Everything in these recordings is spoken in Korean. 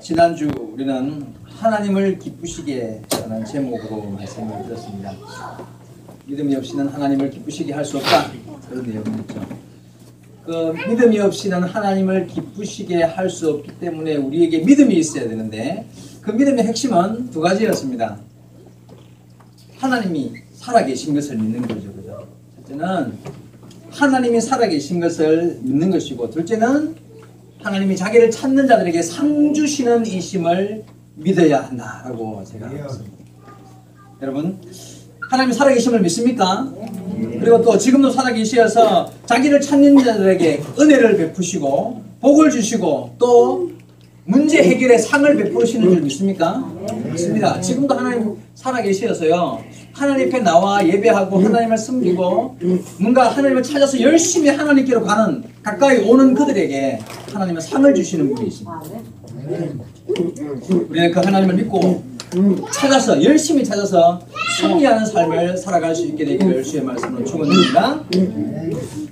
지난주 우리는 하나님을 기쁘시게 하는 제목으로 말씀을 드렸습니다. 믿음이 없이는 하나님을 기쁘시게 할 수 없다, 그런 내용이었죠. 그 믿음이 없이는 하나님을 기쁘시게 할 수 없기 때문에 우리에게 믿음이 있어야 되는데, 그 믿음의 핵심은 두 가지였습니다. 하나님이 살아계신 것을 믿는 거죠. 그죠? 첫째는 하나님이 살아계신 것을 믿는 것이고, 둘째는 하나님이 자기를 찾는 자들에게 상 주시는 이심을 믿어야 한다라고 제가 했습니다. 여러분, 하나님이 살아계심을 믿습니까? 그리고 또 지금도 살아계셔서 자기를 찾는 자들에게 은혜를 베푸시고 복을 주시고 또 문제 해결의 상을 베푸시는 줄 믿습니까? 믿습니다. 지금도 하나님 살아계셔서요, 하나님 앞에 나와 예배하고 하나님을 섬기고 뭔가 하나님을 찾아서 열심히 하나님께로 가는, 가까이 오는 그들에게 하나님은 상을 주시는 분이십니다. 우리는 그 하나님을 믿고 찾아서, 열심히 찾아서 승리하는 삶을 살아갈 수 있게 되기를 주의 말씀으로 축원드립니다.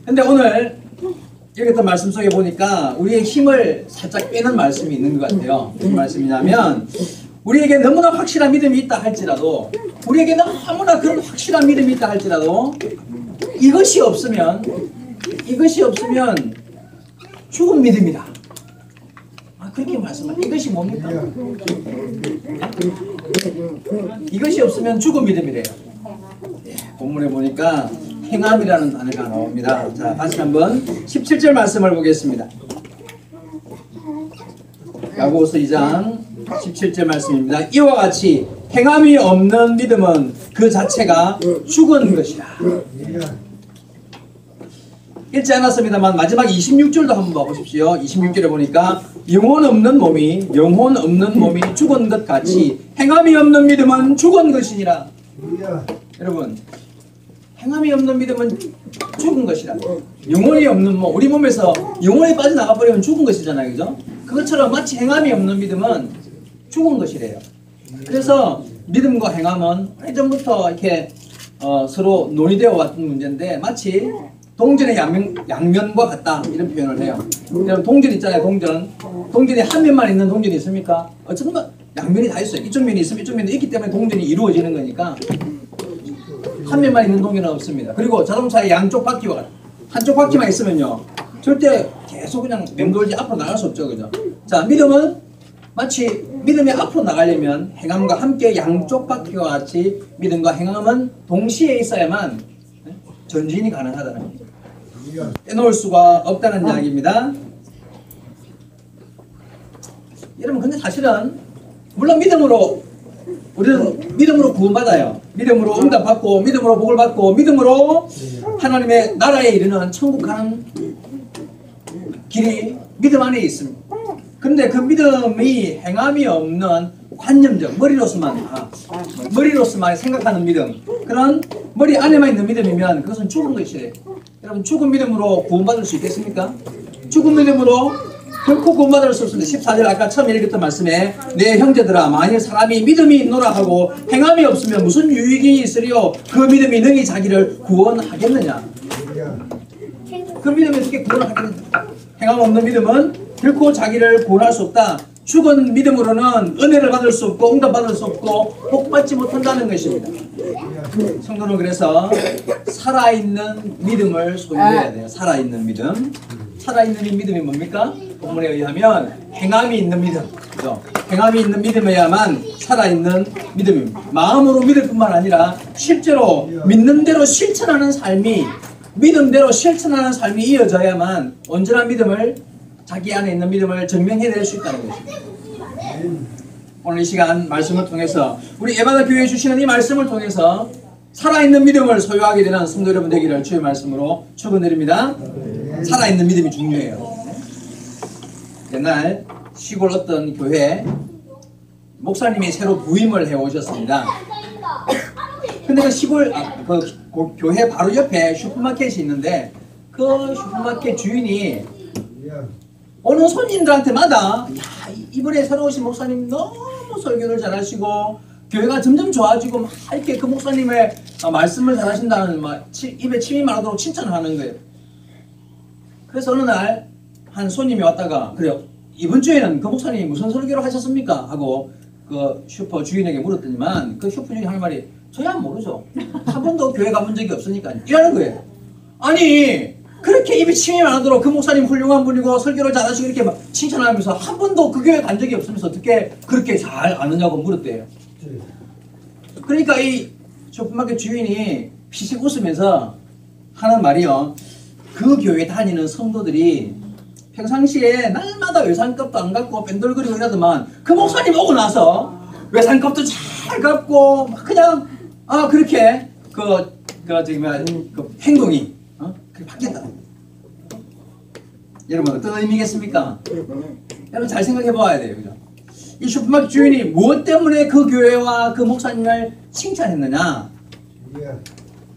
근데 오늘 읽었던 말씀 속에 보니까 우리의 힘을 살짝 빼는 말씀이 있는 것 같아요. 무슨 말씀이냐면, 우리에게 너무나 확실한 믿음이 있다 할지라도, 우리에게 너무나 그런 확실한 믿음이 있다 할지라도 이것이 없으면 죽은 믿음이다. 그렇게 말씀하세요. 이것이 뭡니까? 이것이 없으면 죽은 믿음이래요. 본문에 보니까 행함이라는 단어가 나옵니다. 자, 다시 한번 17절 말씀을 보겠습니다. 야고보서 2장 17절 말씀입니다. 이와 같이 행함이 없는 믿음은 그 자체가 죽은 것이라. 읽지 않았습니다만 마지막 26절도 한번 봐보십시오. 26절에 보니까 영혼 없는 몸이 죽은 것 같이 행함이 없는 믿음은 죽은 것이니라. 여러분, 행함이 없는 믿음은 죽은 것이라. 영혼이 없는 몸, 우리 몸에서 영혼이 빠져나가 버리면 죽은 것이잖아요, 그죠? 그것처럼 마치 행함이 없는 믿음은 죽은 것이래요. 그래서 믿음과 행함은 예전부터 이렇게 서로 논의되어 왔던 문제인데, 마치 동전의 양면과 같다, 이런 표현을 해요. 여러분, 동전 있잖아요. 동전이 한 면만 있는 동전이 있습니까? 어쨌든 양면이 다 있어요. 이쪽 면이 있으면 이쪽 면이 있기 때문에 동전이 이루어지는 거니까 한 면만 있는 동전은 없습니다. 그리고 자동차의 양쪽 바퀴와 같다. 한쪽 바퀴만 있으면요, 절대 계속 그냥 맴돌지 앞으로 나갈 수 없죠, 그죠? 자, 믿음은 마치 믿음이 앞으로 나가려면 행함과 함께 양쪽 바퀴와 같이 믿음과 행함은 동시에 있어야만 전진이 가능하다는 거죠. 빼놓을 수가 없다는 이야기입니다. 여러분, 근데 사실은 물론 우리는 믿음으로 구원받아요. 믿음으로 응답받고 믿음으로 복을 받고 믿음으로 하나님의 나라에 이르는 천국 가는 길이 믿음 안에 있습니다. 근데 그 믿음이 행함이 없는 관념적, 머리로서만 생각하는 믿음, 그런 머리 안에만 있는 믿음이면 그것은 죽은 것이래요. 여러분, 죽은 믿음으로 구원받을 수 있겠습니까? 죽은 믿음으로 결코 구원받을 수 없습니다. 14절 아까 처음에 읽었던 말씀에 내 형제들아, 만일 사람이 믿음이 있노라 하고 행함이 없으면 무슨 유익이 있으리요? 그 믿음이 능히 자기를 구원하겠느냐? 그 믿음이 어떻게 구원을 하겠느냐? 행함 없는 믿음은 결코 자기를 구원할 수 없다. 죽은 믿음으로는 은혜를 받을 수 없고 응답받을 수 없고 복받지 못한다는 것입니다. 성도는 그래서 살아있는 믿음을 소유해야 돼요. 살아있는 믿음. 살아있는 이 믿음이 뭡니까? 본문에 의하면 행함이 있는 믿음. 그죠? 행함이 있는 믿음이야만 살아있는 믿음입니다. 마음으로 믿을 뿐만 아니라 실제로 믿는 대로 실천하는 삶이, 믿음대로 실천하는 삶이 이어져야만 온전한 믿음을, 자기 안에 있는 믿음을 증명해낼 수 있다는 것입니다. 오늘 이 시간 말씀을 통해서, 우리 에바다 교회에 주시는 이 말씀을 통해서 살아있는 믿음을 소유하게 되는 성도 여러분 되기를 주의 말씀으로 축원드립니다. 살아있는 믿음이 중요해요. 옛날 시골 어떤 교회 목사님이 새로 부임을 해 오셨습니다. 근데 그 시골, 그 교회 바로 옆에 슈퍼마켓이 있는데, 그 슈퍼마켓 주인이 오는 손님들한테마다, 야, 이번에 새로 오신 목사님 너무 설교를 잘하시고 교회가 점점 좋아지고 막 이렇게 그 목사님의 말씀을 잘하신다는 입에 침이 마르도록 칭찬을 하는 거예요. 그래서 어느 날 한 손님이 왔다가, 그래요, 이번 주에는 그 목사님이 무슨 설교를 하셨습니까? 하고 그 슈퍼 주인에게 물었더니만 그 슈퍼 주인이 하는 말이 저야 모르죠. 한 번도 교회 가본 적이 없으니까 이라는 거예요. 아니 그렇게 입이 침이 많도록 그 목사님 훌륭한 분이고 설교를 잘하시고 이렇게 막 칭찬하면서 한 번도 그 교회 간 적이 없으면서 어떻게 그렇게 잘 아느냐고 물었대요. 그러니까 이 슈퍼마켓 주인이 피식 웃으면서 하는 말이요. 그 교회 다니는 성도들이 평상시에 날마다 외상값도 안 갚고 뺀돌거리고 이러더만 그 목사님 오고 나서 외상값도 잘 갚고 그냥 그렇게 그 행동이 그렇게 바뀌었다. 여러분 어떤 의미겠습니까? 여러분 잘 생각해 봐야 돼요. 그죠? 이 슈퍼마켓 주인이 무엇 때문에 그 교회와 그 목사님을 칭찬했느냐?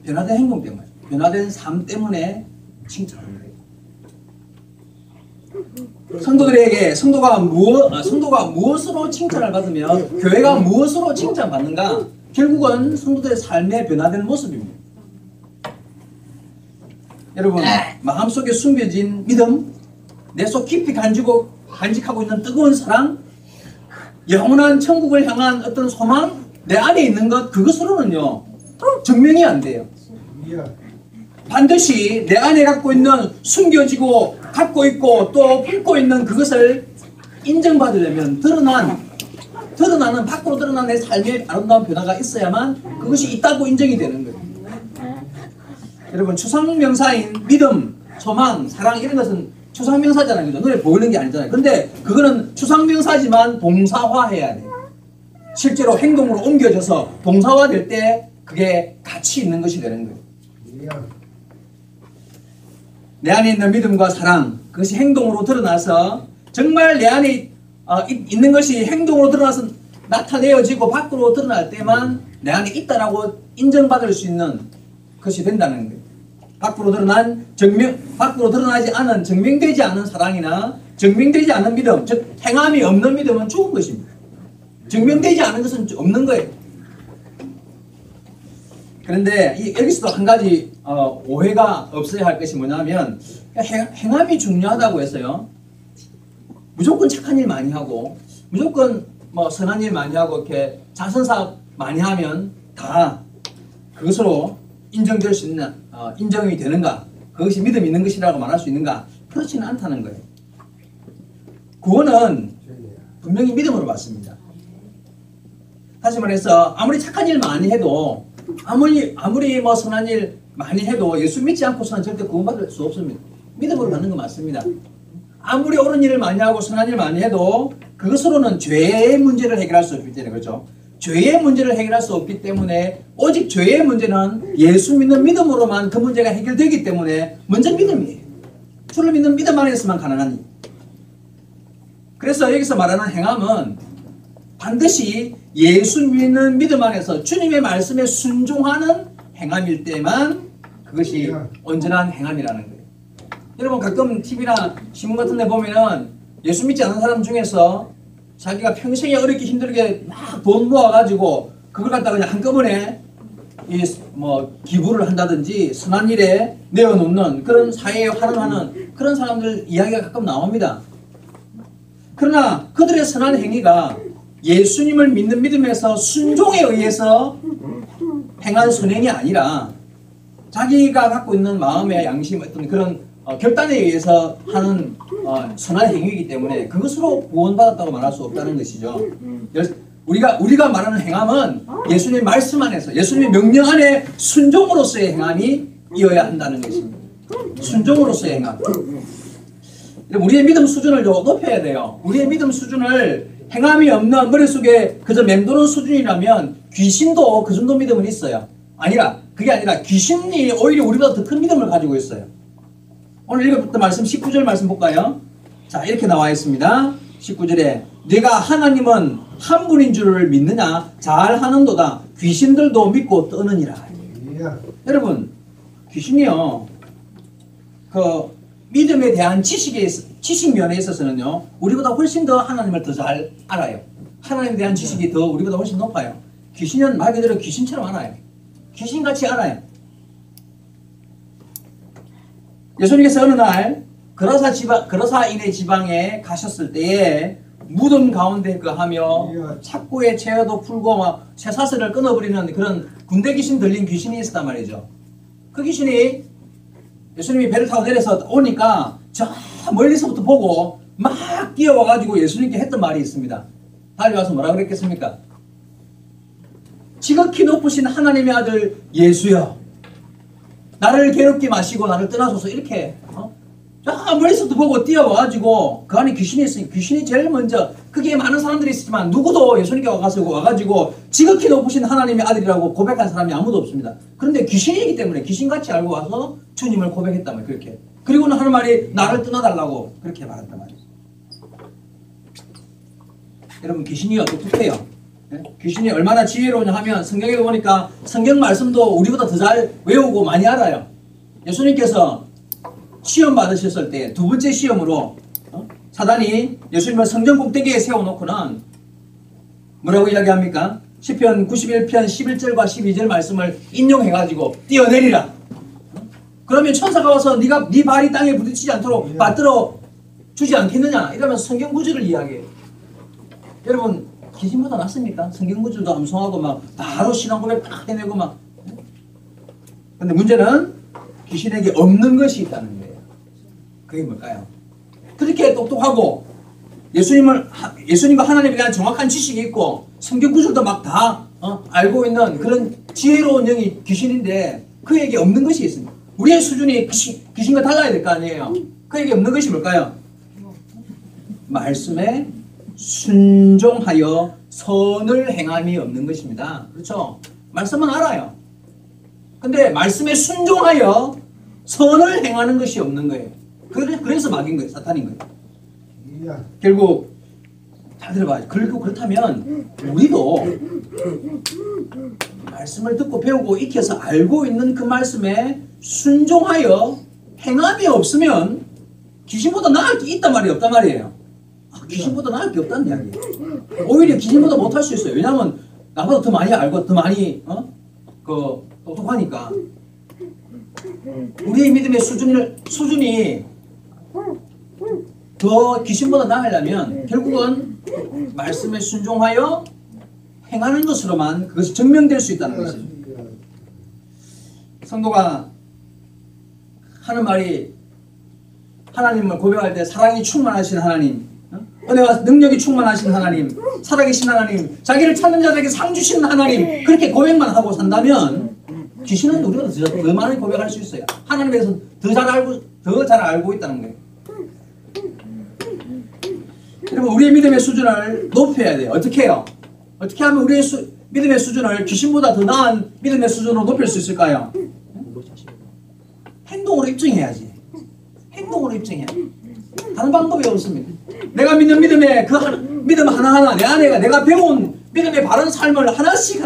변화된 행동 때문에, 변화된 삶 때문에 칭찬하는 거예요. 성도들에게 성도가 무엇으로 칭찬을 받으며 교회가 무엇으로 칭찬받는가? 결국은 성도들의 삶의 변화된 모습입니다. 여러분 마음속에 숨겨진 믿음, 내 속 깊이 간직하고 있는 뜨거운 사랑, 영원한 천국을 향한 어떤 소망, 내 안에 있는 것, 그것으로는요 증명이 안 돼요. 반드시 내 안에 갖고 있는 숨겨지고 갖고 있고 또 품고 있는 그것을 인정받으려면 밖으로 드러난 내 삶의 아름다운 변화가 있어야만 그것이 있다고 인정이 되는 거예요. 여러분 추상명사인 믿음, 소망, 사랑 이런 것은 추상명사잖아요. 그죠? 눈에 보이는 게 아니잖아요. 근데 그거는 추상명사지만 동사화해야 돼요. 실제로 행동으로 옮겨져서 동사화될 때 그게 가치 있는 것이 되는 거예요. 내 안에 있는 믿음과 사랑, 그것이 행동으로 드러나서 정말 내 안에 있는 것이 행동으로 드러나서 나타내어지고 밖으로 드러날 때만 내 안에 있다라고 인정받을 수 있는 것이 된다는 거예요. 밖으로 드러나지 않은 증명되지 않은 사랑이나 증명되지 않은 믿음, 즉 행함이 없는 믿음은 죽은 것입니다. 증명되지 않은 것은 없는 거예요. 그런데 여기서도 한 가지 오해가 없어야 할 것이 뭐냐면 행함이 중요하다고 해서요 무조건 착한 일 많이 하고 무조건 뭐 선한 일 많이 하고 이렇게 자선사업 많이 하면 다 그것으로 인정될 수 있는 인정이 되는가? 그것이 믿음이 있는 것이라고 말할 수 있는가? 그렇지는 않다는 거예요. 구원은 분명히 믿음으로 받습니다. 다시 말해서 아무리 착한 일 많이 해도 아무리 뭐 선한 일 많이 해도 예수 믿지 않고서는 절대 구원받을 수 없습니다. 믿음으로 받는 거 맞습니다. 아무리 옳은 일을 많이 하고 선한 일을 많이 해도 그것으로는 죄의 문제를 해결할 수 없기 때문에 그렇죠. 죄의 문제를 해결할 수 없기 때문에 오직 죄의 문제는 예수 믿는 믿음으로만 그 문제가 해결되기 때문에 먼저 믿음이에요. 주를 믿는 믿음 안에서만 가능한 일. 그래서 여기서 말하는 행함은 반드시 예수 믿는 믿음 안에서 주님의 말씀에 순종하는 행함일 때만 그것이 온전한 행함이라는 거예요. 여러분 가끔 TV나 신문 같은 데 보면은 예수 믿지 않는 사람 중에서 자기가 평생에 어렵게 힘들게 막 돈 모아가지고 그걸 갖다가 그냥 한꺼번에 기부를 한다든지 선한 일에 내어놓는 그런 사회에 활용하는 그런 사람들 이야기가 가끔 나옵니다. 그러나 그들의 선한 행위가 예수님을 믿는 믿음에서 순종에 의해서 행한 선행이 아니라 자기가 갖고 있는 마음의 양심 어떤 그런 결단에 의해서 하는 선한 행위이기 때문에 그것으로 구원받았다고 말할 수 없다는 것이죠. 우리가 말하는 행함은 예수님의 말씀 안에서 예수님의 명령 안에 순종으로서의 행함이 이어야 한다는 것입니다. 순종으로서의 행함. 우리의 믿음 수준을 높여야 돼요. 우리의 믿음 수준을 행함이 없는 머릿속에 그저 맴도는 수준이라면 귀신도 그 정도 믿음은 있어요. 그게 아니라 귀신이 오히려 우리보다 더 큰 믿음을 가지고 있어요. 오늘 읽었던 말씀 19절 말씀 볼까요? 자 이렇게 나와 있습니다. 19절에 네가 하나님은 한 분인 줄을 믿느냐? 잘하는도다. 귀신들도 믿고 떠느니라. 여러분 귀신이요 그 믿음에 대한 지식 면에 있어서는요 우리보다 훨씬 더 하나님을 더 잘 알아요. 하나님에 대한 지식이 더 우리보다 훨씬 높아요. 귀신은 말 그대로 귀신처럼 알아요. 귀신같이 알아요. 예수님께서 어느 날 그라사인의 지방에 가셨을 때에 무덤 가운데 하며 착고의 채여도 풀고 막 쇠사슬을 끊어버리는 그런 군대 귀신 들린 귀신이 있었단 말이죠. 그 귀신이 예수님이 배를 타고 내려서 오니까 저 멀리서부터 보고 막 뛰어와가지고 예수님께 했던 말이 있습니다. 달려와서 뭐라 그랬겠습니까? 지극히 높으신 하나님의 아들 예수여, 나를 괴롭게 마시고 나를 떠나소서. 이렇게 저 멀리서부터 보고 뛰어와가지고 그 안에 귀신이 있으니 귀신이 제일 먼저, 그게 많은 사람들이 있었지만 누구도 예수님께 와가지고 지극히 높으신 하나님의 아들이라고 고백한 사람이 아무도 없습니다. 그런데 귀신이기 때문에 귀신같이 알고 와서 주님을 고백했단 말이에요. 그렇게. 그리고는 하는 말이 나를 떠나달라고 그렇게 말했단 말이에요. 여러분, 귀신이 똑똑해요. 귀신이 얼마나 지혜로우냐 하면 성경에 보니까 성경 말씀도 우리보다 더 잘 외우고 많이 알아요. 예수님께서 시험 받으셨을 때 두 번째 시험으로 사단이 예수님을 성전 꼭대기에 세워놓고는 뭐라고 이야기합니까? 시편 91편 11절과 12절 말씀을 인용해가지고 뛰어내리라. 그러면 천사가 와서 네 발이 땅에 부딪히지 않도록 받들어 주지 않겠느냐, 이러면서 성경 구절을 이야기해요. 여러분, 귀신보다 낫습니까? 성경 구절도 암송하고 막 바로 신앙 고백 딱 해내고 막. 근데 문제는 귀신에게 없는 것이 있다는 거예요. 그게 뭘까요? 그렇게 똑똑하고 예수님과 하나님에 대한 정확한 지식이 있고 성경 구절도 막 다 알고 있는 그런 지혜로운 영이 귀신인데 그에게 없는 것이 있습니다. 우리의 수준이 귀신과 달라야 될 거 아니에요. 그에게 없는 것이 뭘까요? 말씀에 순종하여 선을 행함이 없는 것입니다. 그렇죠? 말씀은 알아요. 근데 말씀에 순종하여 선을 행하는 것이 없는 거예요. 그래서 막인 거예요. 사탄인 거예요. 결국 잘 들어봐요. 그렇다면 우리도 말씀을 듣고 배우고 익혀서 알고 있는 그 말씀에 순종하여 행함이 없으면 귀신보다 나을 게 있단 말이 없단 말이에요. 귀신보다 나을 게 없다는 이야기예요. 오히려 귀신보다 못할 수 있어요. 왜냐하면 나보다 더 많이 알고 더 많이 똑똑하니까. 우리의 믿음의 수준이 더 귀신보다 나으려면 결국은 말씀에 순종하여 행하는 것으로만 그것이 증명될 수 있다는 것이죠. 성도가 하는 말이 하나님을 고백할 때 사랑이 충만하신 하나님, 은혜와 능력이 충만하신 하나님, 살아계신 하나님, 자기를 찾는 자들에게 상 주시는 하나님, 그렇게 고백만 하고 산다면 귀신은 우리가 더 많이 고백할 수 있어요. 하나님에 대해서 더 잘 알고 있다는 거예요. 여러분, 우리의 믿음의 수준을 높여야 돼요. 어떻게 해요? 어떻게 하면 우리의 믿음의 수준을 귀신보다 더 나은 믿음의 수준으로 높일 수 있을까요? 행동으로 입증해야지. 행동으로 입증해야 돼. 다른 방법이 없습니다. 내가 믿는 믿음의 믿음 하나하나 내 안에 내가 배운 믿음의 바른 삶을 하나씩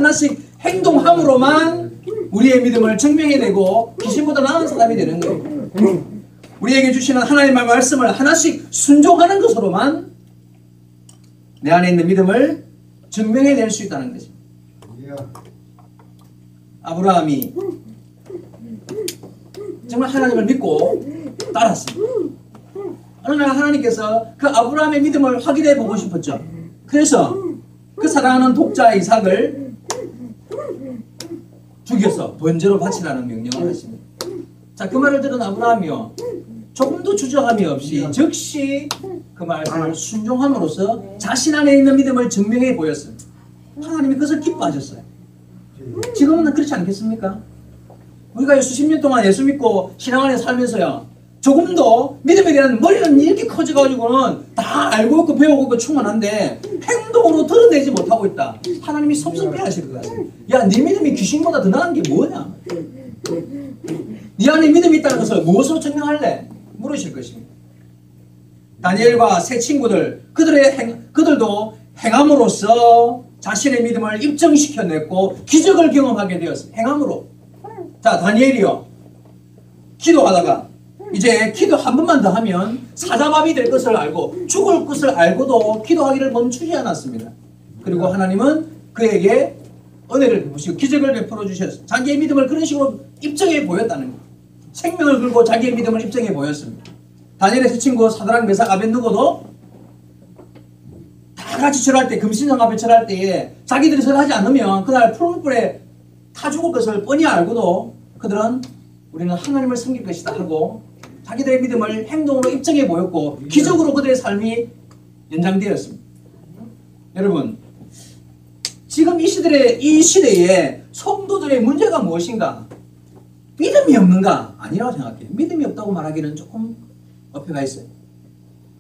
행동함으로만 우리의 믿음을 증명해내고 귀신보다 나은 사람이 되는 거예요. 우리에게 주시는 하나님의 말씀을 하나씩 순종하는 것으로만 내 안에 있는 믿음을 증명해낼 수 있다는 것입니다. 아브라함이 정말 하나님을 믿고 따랐습니다. 어느 날 하나님께서 그 아브라함의 믿음을 확인해 보고 싶었죠. 그래서 그 사랑하는 독자 이삭을 죽여서 번제로 바치라는 명령을 하십니다. 자, 그 말을 들은 아브라함이요, 조금도 주저함이 없이 즉시 그 말씀을 순종함으로써 자신 안에 있는 믿음을 증명해 보였습니다. 하나님이 그것을 기뻐하셨어요. 지금은 그렇지 않겠습니까? 우리가 수십 년 동안 예수 믿고 신앙 안에 살면서요, 조금도 믿음에 대한 머리는 이렇게 커져가지고는 다 알고 있고 배우고 있고 충만한데 행동으로 드러내지 못하고 있다. 하나님이 섭섭해 하실 것 같아요. 야, 네 믿음이 귀신보다 더 나은 게 뭐냐? 네 안에 믿음이 있다는 것을 무엇으로 증명할래? 물으실 것입니다. 다니엘과 세 친구들, 그들도 행함으로써 자신의 믿음을 입증시켜냈고 기적을 경험하게 되었습니다. 행함으로. 자, 다니엘이요, 기도하다가 이제 기도 한 번만 더 하면 사자밥이 될 것을 알고 죽을 것을 알고도 기도하기를 멈추지 않았습니다. 그리고 하나님은 그에게 은혜를 베푸시고 기적을 베풀어 주셨습니다. 자기의 믿음을 그런 식으로 입증해 보였다는 거예요. 생명을 걸고 자기의 믿음을 입증해 보였습니다. 다니엘의 세 친구 사드락 메삭 아벳느고도 다 같이 절할 때, 금신상 앞에 절할 때에 자기들이 절하지 않으면 그날 푸른 불에 타 죽을 것을 뻔히 알고도 그들은 우리는 하나님을 섬길 것이다 하고 자기들의 믿음을 행동으로 입증해 보였고 기적으로 그들의 삶이 연장되었습니다. 여러분, 지금 이 시대에 성도들의 문제가 무엇인가? 믿음이 없는가? 아니라고 생각해요. 믿음이 없다고 말하기는 조금 어폐가 있어요.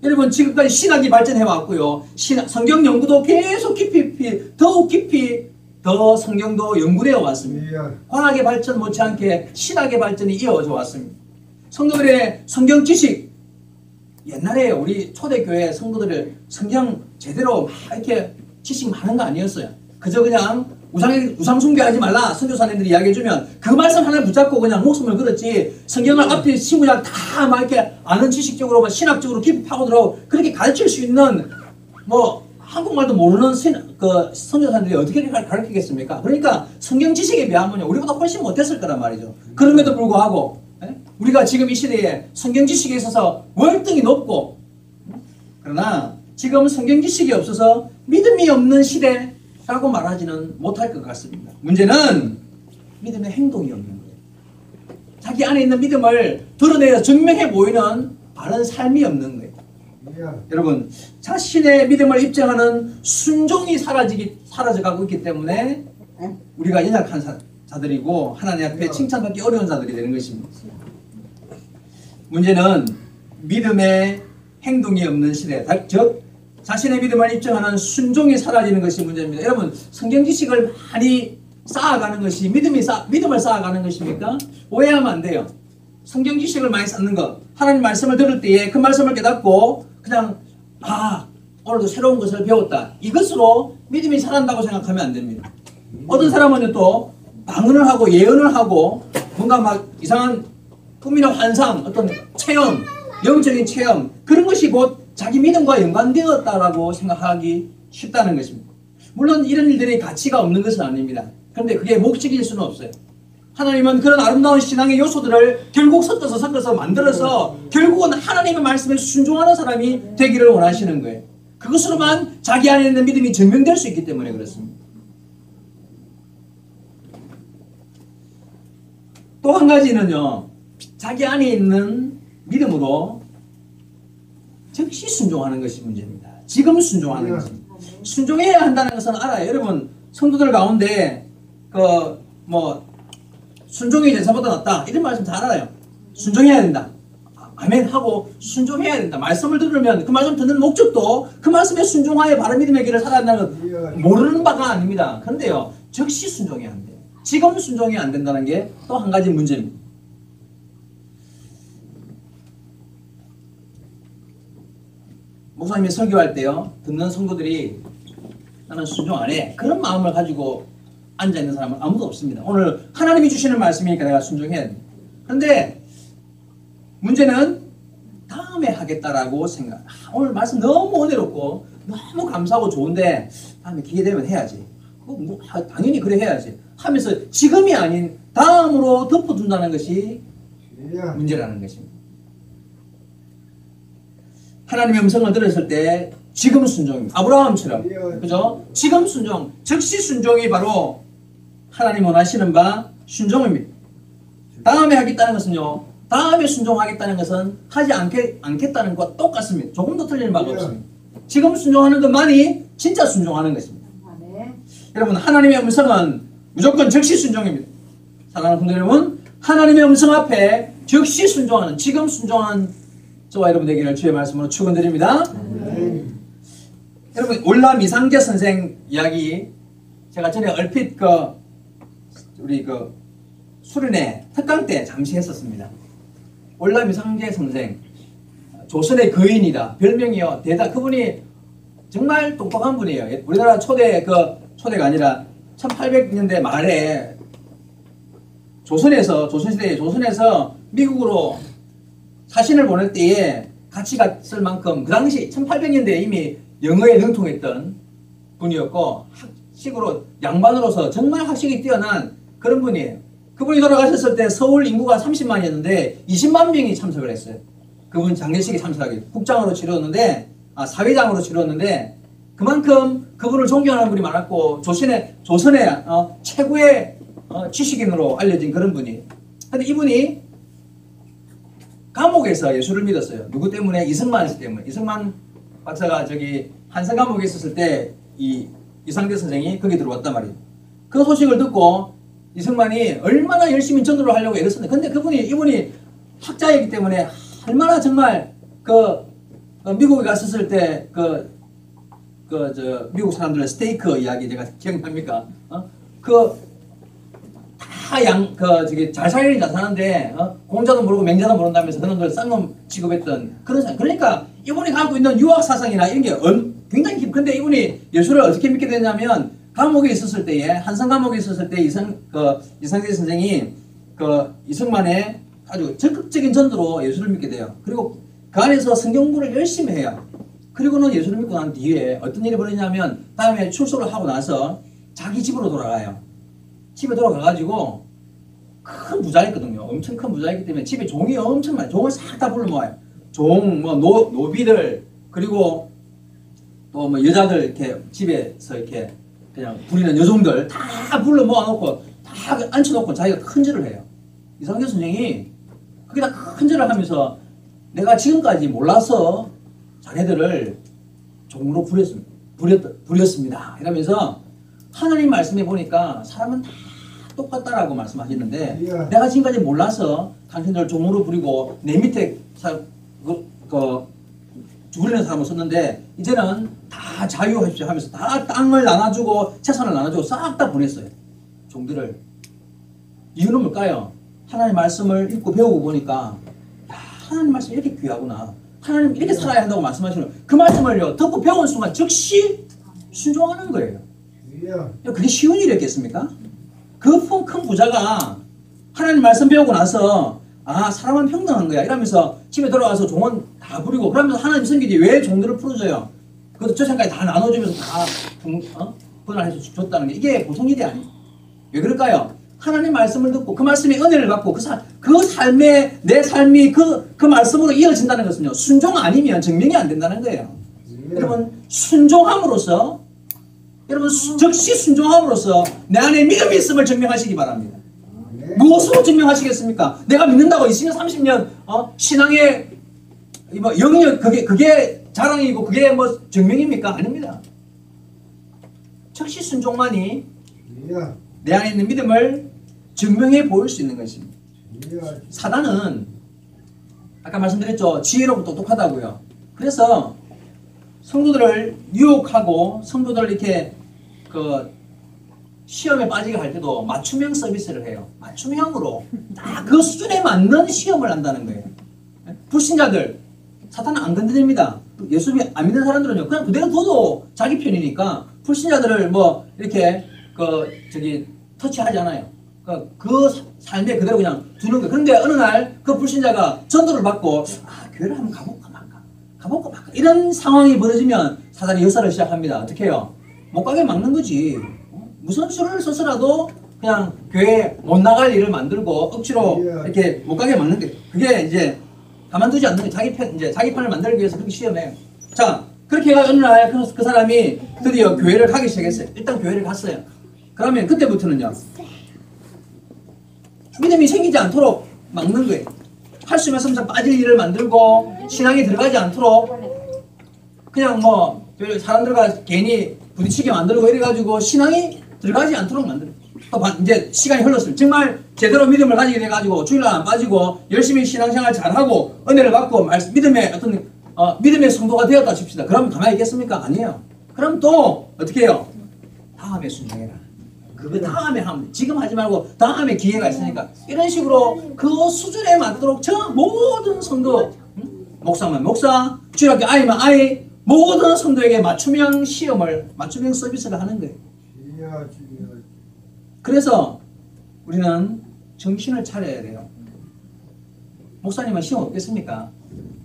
여러분, 지금까지 신학이 발전해 왔고요. 성경 연구도 계속 더욱 깊이 더 성경도 연구되어 왔습니다. 과학의 발전 못지않게 신학의 발전이 이어져 왔습니다. 성도들의 성경 지식, 옛날에 우리 초대교회 성도들을 성경 제대로 이렇게 지식 많은 거 아니었어요. 그저 그냥 우상 숭배하지 말라 선교사님들이 이야기해주면 그 말씀 하나를 붙잡고 그냥 목숨을 걸었지, 성경을 앞뒤 친구랑 다 막 이렇게 아는 지식적으로 막 신학적으로 깊이 파고들어 그렇게 가르칠 수 있는 뭐 한국말도 모르는 선교사님들이 어떻게 가르치겠습니까? 그러니까 성경 지식에 비하면 우리보다 훨씬 못했을 거란 말이죠. 그럼에도 불구하고 우리가 지금 이 시대에 성경 지식에 있어서 월등히 높고, 그러나 지금 성경 지식이 없어서 믿음이 없는 시대라고 말하지는 못할 것 같습니다. 문제는 믿음의 행동이 없는 거예요. 자기 안에 있는 믿음을 드러내어 증명해 보이는 바른 삶이 없는 거예요. 여러분, 자신의 믿음을 입증하는 순종이 사라져가고 있기 때문에 우리가 연약한 자들이고 하나님 앞에 칭찬받기 어려운 자들이 되는 것입니다. 문제는 믿음의 행동이 없는 시대, 즉 자신의 믿음을 입증하는 순종이 사라지는 것이 문제입니다. 여러분, 성경 지식을 많이 쌓아가는 것이 믿음을 쌓아가는 것입니까? 오해하면 안 돼요. 성경 지식을 많이 쌓는 것, 하나님 말씀을 들을 때에 그 말씀을 깨닫고 그냥 오늘도 새로운 것을 배웠다, 이것으로 믿음이 살아난다고 생각하면 안 됩니다. 어떤 사람은 또 방언을 하고 예언을 하고 뭔가 막 이상한 꿈이나 환상, 어떤 체험, 영적인 체험, 그런 것이 곧 자기 믿음과 연관되었다라고 생각하기 쉽다는 것입니다. 물론 이런 일들이 가치가 없는 것은 아닙니다. 그런데 그게 목적일 수는 없어요. 하나님은 그런 아름다운 신앙의 요소들을 결국 섞어서 만들어서 결국은 하나님의 말씀에 순종하는 사람이 되기를 원하시는 거예요. 그것으로만 자기 안에 있는 믿음이 증명될 수 있기 때문에 그렇습니다. 또 한 가지는요, 자기 안에 있는 믿음으로 즉시 순종하는 것이 문제입니다. 지금 순종하는 것입니다. 순종해야 한다는 것은 알아요. 여러분, 성도들 가운데 순종이 제사보다 낫다 이런 말씀 잘 알아요. 순종해야 된다. 아멘 하고 순종해야 된다. 말씀을 들으면 그 말씀 듣는 목적도 그 말씀에 순종하여 바른 믿음의 길을 살아간다는 것 모르는 바가 아닙니다. 그런데요, 즉시 순종해야 한대요. 지금 순종이 안 된다는 게 또 한 가지 문제입니다. 목사님이 설교할 때요, 듣는 성도들이 나는 순종 안 해, 그런 마음을 가지고 앉아있는 사람은 아무도 없습니다. 오늘 하나님이 주시는 말씀이니까 내가 순종해야 돼. 그런데 문제는 다음에 하겠다라고 생각. 오늘 말씀 너무 은혜롭고 너무 감사하고 좋은데 다음에 기회 되면 해야지. 당연히 그래 해야지 하면서 지금이 아닌 다음으로 덮어둔다는 것이 문제라는 것입니다. 하나님의 음성을 들었을 때 지금 순종입니다. 아브라함처럼, 그죠? 지금 순종, 즉시 순종이 바로 하나님 원하시는 바 순종입니다. 다음에 하겠다는 것은요, 다음에 순종하겠다는 것은 하지 않겠다는 것과 똑같습니다. 조금도 틀리는 바가 없습니다. 지금 순종하는 것만이 진짜 순종하는 것입니다. 여러분, 하나님의 음성은 무조건 즉시 순종입니다. 사랑하는 성도 여러분, 하나님의 음성 앞에 즉시 순종하는, 지금 순종하는 저와 여러분 되기를 주의 말씀으로 축원드립니다. 여러분, 올라 미상재 선생 이야기 제가 전에 얼핏 우리 수련회 특강 때 잠시 했었습니다. 올라 미상재 선생, 조선의 거인이다. 별명이요, 그분이 정말 똑똑한 분이에요. 우리나라 초대가 아니라 1800년대 말에 조선시대에 미국으로 사신을 보낼 때에 같이 갔을 만큼 그 당시 1800년대에 이미 영어에 능통했던 분이었고, 학식으로 양반으로서 정말 학식이 뛰어난 그런 분이에요. 그분이 돌아가셨을 때 서울 인구가 30만이었는데 20만 명이 참석을 했어요. 그분 장례식에 참석하기 국장으로 치렀는데 사회장으로 치렀는데 그만큼 그분을 존경하는 분이 많았고 조선의 최고의 지식인으로 알려진 그런 분이. 근데 이분이 감옥에서 예수를 믿었어요. 누구 때문에? 이승만 씨 때문에. 이승만 박사가 저기 한성 감옥에 있었을 때 이 이상대 선생이 거기 들어왔단 말이에요. 그 소식을 듣고 이승만이 얼마나 열심히 전도를 하려고 애썼는데, 근데 이분이 학자이기 때문에 얼마나 정말 미국에 갔었을 때 미국 사람들의 스테이크 이야기 제가 기억납니까? 잘 살긴 잘 사는데 공자도 모르고 맹자도 모른다면서 그놈들 쌍놈 취급했던 그런 사람. 그러니까 이분이 갖고 있는 유학 사상이나 이런 게 굉장히 깊. 근데 이분이 예수를 어떻게 믿게 되냐면 감옥에 있었을 때에 한성 감옥에 있었을 때 이상재 선생이 이승만의 아주 적극적인 전도로 예수를 믿게 돼요. 그리고 그 안에서 성경 공부를 열심히 해요. 그리고는 예수를 믿고 난 뒤에 어떤 일이 벌어지냐면 다음에 출소를 하고 나서 자기 집으로 돌아가요. 집에 돌아가가지고 큰 부자였거든요. 엄청 큰 부자였기 때문에 집에 종이 엄청 많아요. 종을 싹 다 불러 모아요. 노비들, 그리고 또 여자들 이렇게 집에서 이렇게 그냥 부리는 여종들 다 불러 모아놓고 다 앉혀놓고 자기가 큰절을 해요. 이상재 선생이 거기다 큰절을 하면서 내가 지금까지 몰라서 자네들을 종으로 부렸습니다. 이러면서 하나님 말씀해 보니까 사람은 다 똑같다라고 말씀하시는데 내가 지금까지 몰라서 당신들 종으로 부리고 내 밑에 부리는 사람을 썼는데 이제는 다 자유하십시오 하면서 다 땅을 나눠주고 재산을 나눠주고 싹 다 보냈어요. 종들을. 이유는 뭘까요? 하나님 말씀을 읽고 배우고 보니까 하나님 말씀이 이렇게 귀하구나. 하나님 이렇게 살아야 한다고 말씀하시는 그 말씀을요 듣고 배운 순간 즉시 순종하는 거예요. 그게 쉬운 일이었겠습니까? 그 큰 부자가 하나님 말씀 배우고 나서 사람은 평등한 거야 이러면서 집에 돌아와서 종은 다 부리고 그러면서 하나님 섬기지 왜 종들을 풀어줘요? 그것도 재산까지 다 나눠주면서 다 분할해서 줬다는 게 이게 보통 일이 아니에요. 왜 그럴까요? 하나님 말씀을 듣고 그 말씀의 은혜를 받고 그 삶의 내 삶이 그 말씀으로 이어진다는 것은요 순종 아니면 증명이 안 된다는 거예요. 여러분 즉시 순종함으로써 내 안에 믿음이 있음을 증명하시기 바랍니다. 무엇으로 증명하시겠습니까? 내가 믿는다고 20년 30년 신앙의 영역 그게 자랑이고 그게 증명입니까? 아닙니다. 즉시 순종만이 내 안에 있는 믿음을 증명해 보일 수 있는 것입니다. 사단은 아까 말씀드렸죠. 지혜롭고 똑똑하다고요. 그래서 성도들을 유혹하고 성도들을 이렇게 시험에 빠지게 할 때도 맞춤형 서비스를 해요. 맞춤형으로 딱 그 수준에 맞는 시험을 한다는 거예요. 불신자들 사탄은 안 건드립니다. 예수 안 믿는 사람들은요 그냥 그대로 둬도 자기 편이니까 불신자들을 이렇게 터치하지 않아요. 그 삶에 그대로 그냥 두는 거예요. 그런데 어느 날 그 불신자가 전도를 받고 교회를 한번 가볼까 말까 이런 상황이 벌어지면 사단이 역사를 시작합니다. 어떻게 해요? 못 가게 막는 거지. 무슨 수를 써서라도 그냥 교회 못 나갈 일을 만들고 억지로 이렇게 못 가게 막는 게 그게 이제 가만두지 않는 게 자기 편을 만들기 위해서 그렇게 시험해요. 자, 그렇게 해가 어느 날 그 사람이 드디어 교회를 가기 시작했어요. 일단 교회를 갔어요. 그러면 그때부터는요 믿음이 생기지 않도록 막는 거예요. 할 수 있으면 빠질 일을 만들고 신앙이 들어가지 않도록 그냥 사람들과 괜히 부딪히게 만들고 이래가지고 신앙이 들어가지 않도록 만들어요. 또 이제 시간이 흘렀어요. 정말 제대로 믿음을 가지게 돼가지고 주일날 안 빠지고 열심히 신앙생활 잘하고 은혜를 받고 믿음의 성도가 되었다 칩시다. 그럼 가만히 있겠습니까? 아니에요. 그럼 또 어떻게 해요? 다음에 순종해라. 그거 다음에 하면 지금 하지 말고 다음에 기회가 있으니까 이런 식으로 그 수준에 맞도록 저 모든 성도 목사면 목사, 주일학교 아이면 아이 모든 성도에게 맞춤형 서비스를 하는 거예요. 그래서 우리는 정신을 차려야 돼요. 목사님은 시험 없겠습니까?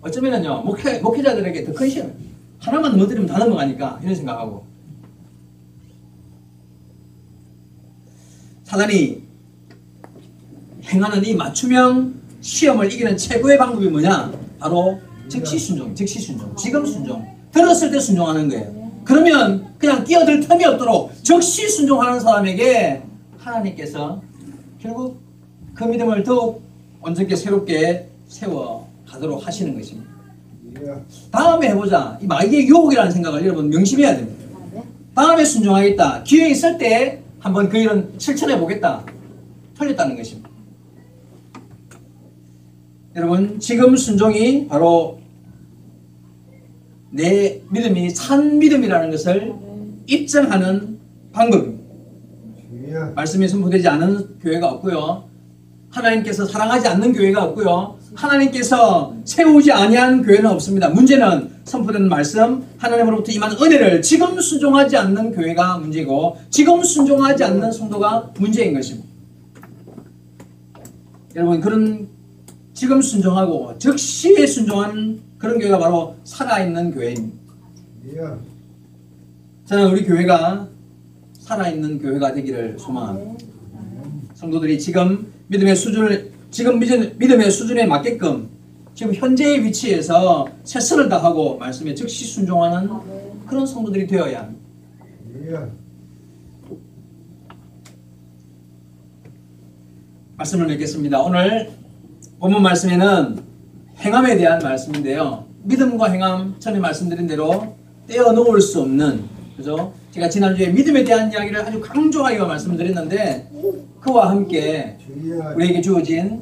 어쩌면은요 목회자들에게 더 큰 시험 하나만 넘어뜨리면 다 넘어가니까 이런 생각하고 사단이 행하는 이 맞춤형 시험을 이기는 최고의 방법이 뭐냐? 바로 즉시 순종, 지금 순종. 들었을 때 순종하는 거예요. 그러면 그냥 끼어들 틈이 없도록 즉시 순종하는 사람에게 하나님께서 결국 그 믿음을 더욱 온전케 새롭게 세워 가도록 하시는 것입니다. 다음에 해보자. 이 마귀의 유혹이라는 생각을 여러분 명심해야 됩니다. 다음에 순종하겠다. 기회 있을 때 한번 그 일은 실천해 보겠다. 틀렸다는 것입니다. 여러분, 지금 순종이 바로 내 믿음이 산 믿음이라는 것을 입증하는 방법입니다. 말씀이 선포되지 않은 교회가 없고요. 하나님께서 사랑하지 않는 교회가 없고요. 하나님께서 세우지 아니한 교회는 없습니다. 문제는 선포되는 말씀, 하나님으로부터 임한 은혜를 지금 순종하지 않는 교회가 문제고 지금 순종하지 않는 성도가 문제인 것입니다. 여러분, 그런 지금 순종하고 즉시에 순종한 그런 교회가 바로 살아있는 교회입니다. 저는 우리 교회가 살아있는 교회가 되기를 소망합니다. 성도들이 지금 믿음의 수준에 맞게끔 지금 현재의 위치에서 최선을 다하고 말씀에 즉시 순종하는 그런 성도들이 되어야 합니다. 말씀을 읽겠습니다. 오늘 본문 말씀에는 행함에 대한 말씀인데요. 믿음과 행함, 전에 말씀드린 대로 떼어놓을 수 없는, 그죠? 제가 지난주에 믿음에 대한 이야기를 아주 강조하게 말씀드렸는데 그와 함께 우리에게 주어진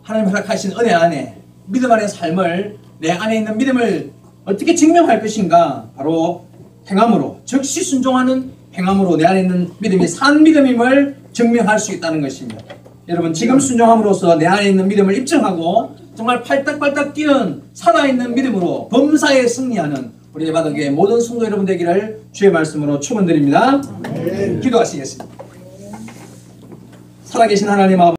하나님 허락하신 은혜 안에 믿음 안의 삶을 내 안에 있는 믿음을 어떻게 증명할 것인가? 바로 행함으로, 즉시 순종하는 행함으로 내 안에 있는 믿음이 산 믿음임을 증명할 수 있다는 것입니다. 여러분, 지금 순종함으로써 내 안에 있는 믿음을 입증하고 정말 팔딱팔딱 뛰는 살아있는 믿음으로 범사에 승리하는 우리 예바다교회 모든 성도 여러분 되기를 주의 말씀으로 축원드립니다. 기도하시겠습니다. 살아계신 하나님 아버지,